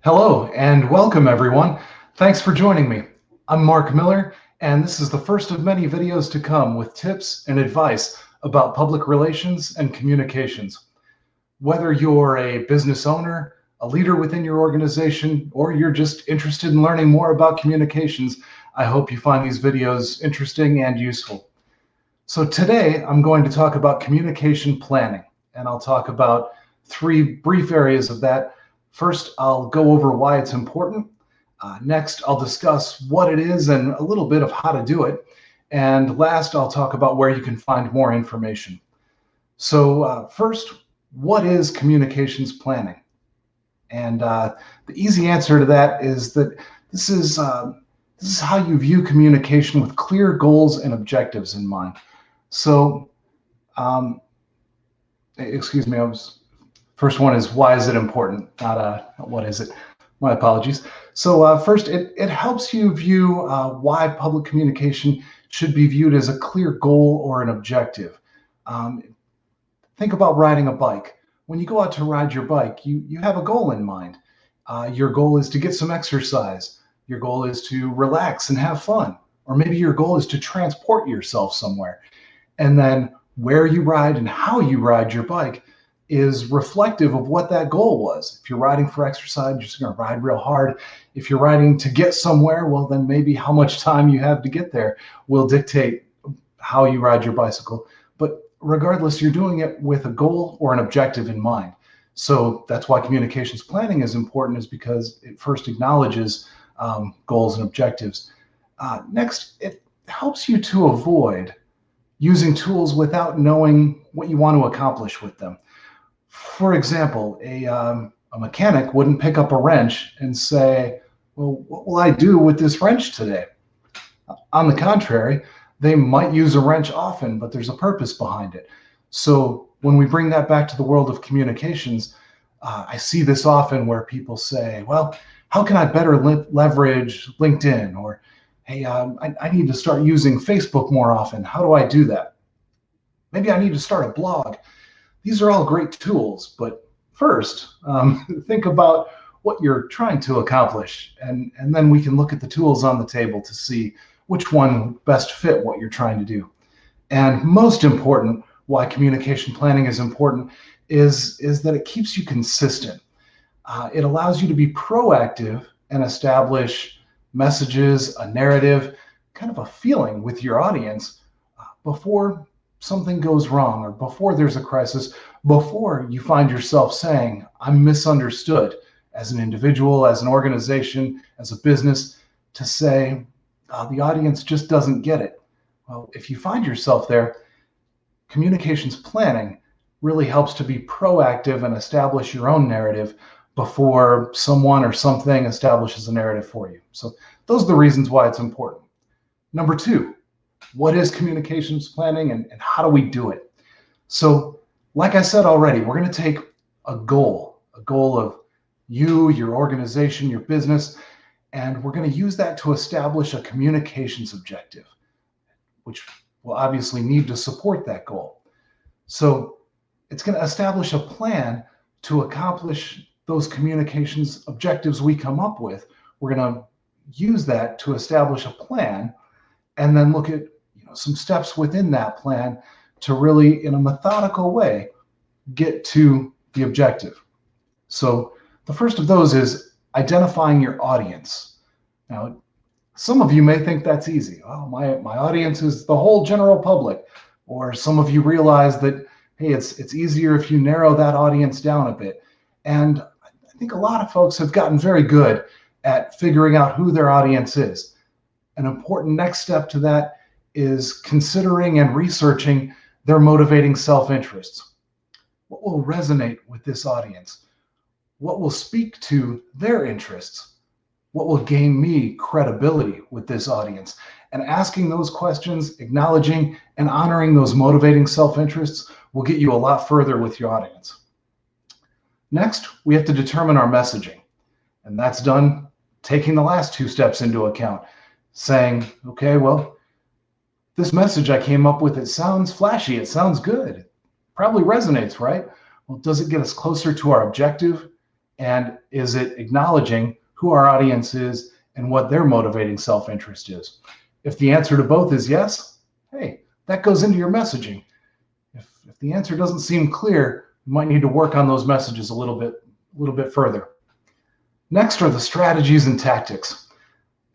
Hello and welcome everyone. Thanks for joining me. I'm Mark Miller, and this is the first of many videos to come with tips and advice about public relations and communications. Whether you're a business owner, a leader within your organization, or you're just interested in learning more about communications, I hope you find these videos interesting and useful. So today I'm going to talk about communication planning, and I'll talk about three brief areas of that. First, I'll go over why it's important. Next, I'll discuss what it is and a little bit of how to do it. And last, I'll talk about where you can find more information. So first, what is communications planning? And the easy answer to that is that this is how you view communication with clear goals and objectives in mind. So, excuse me, first one is why is it important, not what is it? My apologies. So first, it helps you view why public communication should be viewed as a clear goal or an objective. Think about riding a bike. When you go out to ride your bike, you have a goal in mind. Your goal is to get some exercise. Your goal is to relax and have fun. Or maybe your goal is to transport yourself somewhere. And then where you ride and how you ride your bike is reflective of what that goal was. If you're riding for exercise, you're just going to ride real hard. If you're riding to get somewhere, well, then maybe how much time you have to get there will dictate how you ride your bicycle. But regardless, you're doing it with a goal or an objective in mind. So that's why communications planning is important, is because it first acknowledges goals and objectives. Next, it helps you to avoid using tools without knowing what you want to accomplish with them. For example, a mechanic wouldn't pick up a wrench and say, well, what will I do with this wrench today? On the contrary, they might use a wrench often, but there's a purpose behind it. So when we bring that back to the world of communications, I see this often where people say, well, how can I better leverage LinkedIn? Or, hey, I need to start using Facebook more often. How do I do that? Maybe I need to start a blog. These are all great tools, but first, think about what you're trying to accomplish, and then we can look at the tools on the table to see which one would best fit what you're trying to do. And most important, why communication planning is important is that it keeps you consistent. It allows you to be proactive and establish messages, a narrative, kind of a feeling with your audience before something goes wrong or before there's a crisis, before you find yourself saying, I'm misunderstood as an individual, as an organization, as a business, to say, the audience just doesn't get it. Well, if you find yourself there, communications planning really helps to be proactive and establish your own narrative before someone or something establishes a narrative for you. So those are the reasons why it's important. Number two, what is communications planning and how do we do it? So like I said already, we're going to take a goal of you, your organization, your business, and we're going to use that to establish a communications objective, which will obviously need to support that goal. So it's going to establish a plan to accomplish those communications objectives we come up with. We're going to use that to establish a plan and then look at some steps within that plan to really, in a methodical way, get to the objective. So the first of those is identifying your audience. Now, some of you may think that's easy. Oh, my audience is the whole general public. Or some of you realize that, hey, it's easier if you narrow that audience down a bit. And I think a lot of folks have gotten very good at figuring out who their audience is. An important next step to that is considering and researching their motivating self-interests. What will resonate with this audience? What will speak to their interests? What will gain me credibility with this audience? And asking those questions, acknowledging and honoring those motivating self-interests will get you a lot further with your audience. Next, we have to determine our messaging. And that's done taking the last two steps into account, saying, okay, well, this message I came up with, it sounds flashy, it sounds good, probably resonates, right? Well, does it get us closer to our objective? And is it acknowledging who our audience is and what their motivating self-interest is? If the answer to both is yes, hey, that goes into your messaging. If the answer doesn't seem clear, you might need to work on those messages a little bit further. Next are the strategies and tactics.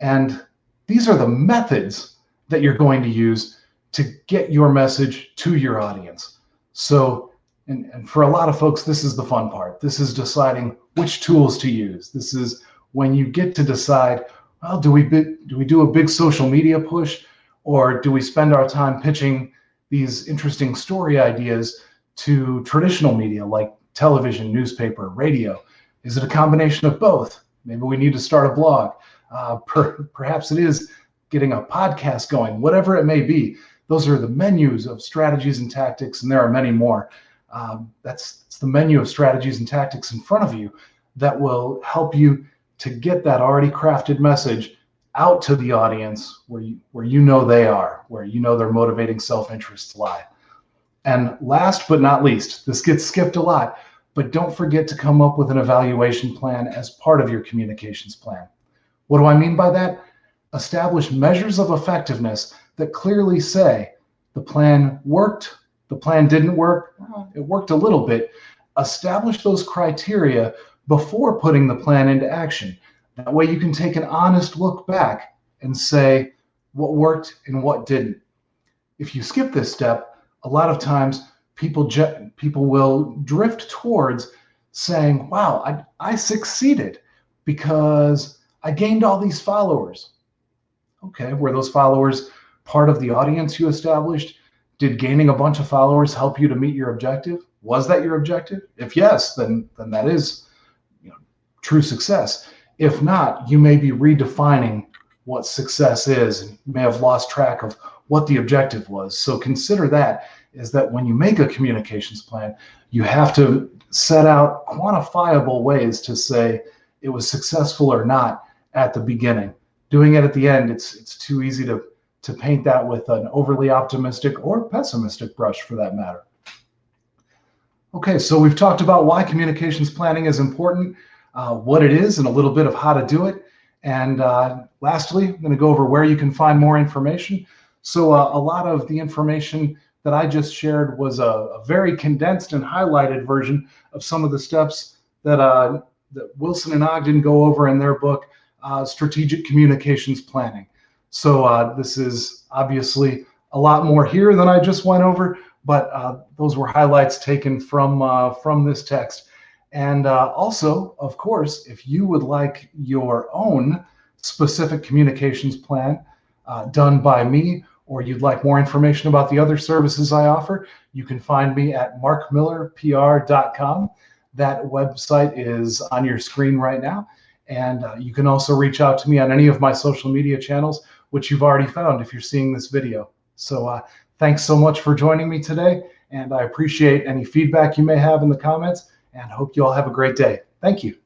And these are the methods that you're going to use to get your message to your audience. So, and for a lot of folks, this is the fun part. This is deciding which tools to use. This is when you get to decide, well, do we do a big social media push, or do we spend our time pitching these interesting story ideas to traditional media like television, newspaper, radio? Is it a combination of both? Maybe we need to start a blog. Perhaps it is getting a podcast going, whatever it may be. Those are the menus of strategies and tactics, and there are many more. That's the menu of strategies and tactics in front of you that will help you to get that already crafted message out to the audience where you know they are, where you know their motivating self-interests lie. And last but not least, this gets skipped a lot, but don't forget to come up with an evaluation plan as part of your communications plan. What do I mean by that? Establish measures of effectiveness that clearly say the plan worked, the plan didn't work, it worked a little bit. Establish those criteria before putting the plan into action. That way you can take an honest look back and say what worked and what didn't. If you skip this step, a lot of times people will drift towards saying, wow, I succeeded because I gained all these followers. Okay, were those followers part of the audience you established? Did gaining a bunch of followers help you to meet your objective? Was that your objective? If yes, then that is, true success. If not, you may be redefining what success is, and you may have lost track of what the objective was. So consider that when you make a communications plan, you have to set out quantifiable ways to say it was successful or not at the beginning. Doing it at the end, it's too easy to paint that with an overly optimistic or pessimistic brush, for that matter. Okay, so we've talked about why communications planning is important, what it is, and a little bit of how to do it. And lastly, I'm going to go over where you can find more information. So a lot of the information that I just shared was a very condensed and highlighted version of some of the steps that Wilson and Ogden go over in their book, Strategic Communications Planning. So this is obviously a lot more here than I just went over, but those were highlights taken from this text. And also, of course, if you would like your own specific communications plan done by me, or you'd like more information about the other services I offer, you can find me at markmillerpr.com. That website is on your screen right now. And you can also reach out to me on any of my social media channels, which you've already found if you're seeing this video. So thanks so much for joining me today. And I appreciate any feedback you may have in the comments, and hope you all have a great day. Thank you.